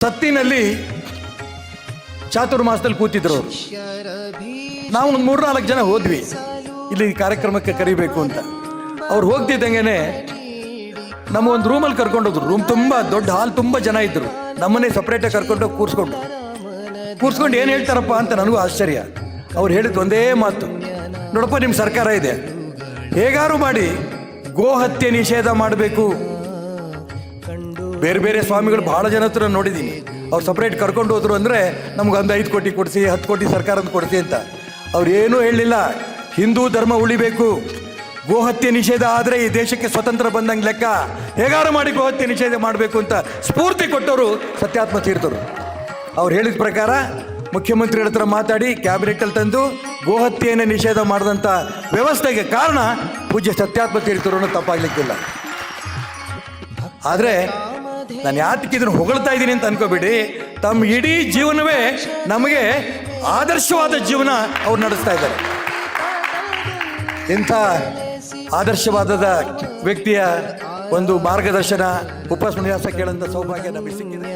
ತತ್ತಿನಲ್ಲಿ ಚಾತುರ್ಮಾಸದಲ್ಲಿ ಕೂತಿದ್ರು ಅವರು. ನಾವು ಒಂದು 3-4 ಜನ ಹೋದ್ವಿ ಇಲ್ಲಿ ಕಾರ್ಯಕ್ರಮಕ್ಕೆ ಕರಿಬೇಕು ಅಂತ. ಅವ್ರು ಹೋಗ್ತಿದ್ದಂಗೆ ನಮ್ಮ ಒಂದು ರೂಮಲ್ಲಿ ಕರ್ಕೊಂಡೋದ್ರು. ರೂಮ್ ತುಂಬ ದೊಡ್ಡ ಹಾಲ್, ತುಂಬ ಜನ ಇದ್ದರು. ನಮ್ಮನ್ನೇ ಸಪ್ರೇಟಾಗಿ ಕರ್ಕೊಂಡೋಗಿ ಕೂರಿಸ್ಕೊಂಡು ಏನು ಹೇಳ್ತಾರಪ್ಪ ಅಂತ ನನಗೂ ಆಶ್ಚರ್ಯ. ಅವ್ರು ಹೇಳಿದ್ದು ಒಂದೇ ಮಾತು, ನೋಡಪ್ಪ ನಿಮ್ಮ ಸರ್ಕಾರ ಇದೆ, ಹೇಗಾರು ಮಾಡಿ ಗೋಹತ್ಯೆ ನಿಷೇಧ ಮಾಡಬೇಕು. ಬೇರೆ ಬೇರೆ ಸ್ವಾಮಿಗಳು ಭಾಳ ಜನ ಹತ್ರ ನೋಡಿದ್ದೀನಿ, ಅವ್ರು ಸಪ್ರೇಟ್ ಕರ್ಕೊಂಡು ಹೋದ್ರು ಅಂದರೆ ನಮ್ಗೆ ಒಂದು 5 ಕೋಟಿ ಕೊಡಿಸಿ 10 ಕೋಟಿ ಸರ್ಕಾರದ ಕೊಡಿಸಿ ಅಂತ. ಅವ್ರು ಏನೂ ಹೇಳಲಿಲ್ಲ. ಹಿಂದೂ ಧರ್ಮ ಉಳಿಬೇಕು, ಗೋಹತ್ಯೆ ನಿಷೇಧ ಆದರೆ ಈ ದೇಶಕ್ಕೆ ಸ್ವತಂತ್ರ ಬಂದಂಗೆ ಲೆಕ್ಕ, ಹೇಗಾರು ಮಾಡಿ ಗೋಹತ್ಯೆ ನಿಷೇಧ ಮಾಡಬೇಕು ಅಂತ ಸ್ಫೂರ್ತಿ ಕೊಟ್ಟವರು ಸತ್ಯಾತ್ಮ ತೀರ್ಥರು. ಅವ್ರು ಹೇಳಿದ ಪ್ರಕಾರ ಮುಖ್ಯಮಂತ್ರಿಗಳ ಹತ್ರ ಮಾತಾಡಿ ಕ್ಯಾಬಿನೆಟಲ್ಲಿ ತಂದು ಗೋಹತ್ಯೆಯನ್ನು ನಿಷೇಧ ಮಾಡಿದಂಥ ವ್ಯವಸ್ಥೆಗೆ ಕಾರಣ ಪೂಜ್ಯ ಸತ್ಯಾತ್ಮ ತೀರ್ಥರು ಅನ್ನೋ ತಪ್ಪಾಗಲಿಕ್ಕಿಲ್ಲ. ಆದರೆ ನಾನು ಯಾತಕ್ಕೆ ಇದನ್ನು ಹೊಗಳ್ತಾ ಇದ್ದೀನಿ ಅಂತ ಅನ್ಕೋಬೇಡಿ. ತಮ್ಮ ಇಡೀ ಜೀವನವೇ ನಮಗೆ ಆದರ್ಶವಾದ ಜೀವನ ಅವ್ರು ನಡೆಸ್ತಾ ಇದ್ದಾರೆ. ಇಂಥ ಆದರ್ಶವಾದದ ವ್ಯಕ್ತಿಯ ಒಂದು ಮಾರ್ಗದರ್ಶನ ಉಪನ್ಯಾಸ ಕೇಳಂತ ಸೌಭಾಗ್ಯ ನಮಗೆ ಸಿಕ್ಕಿದೆ.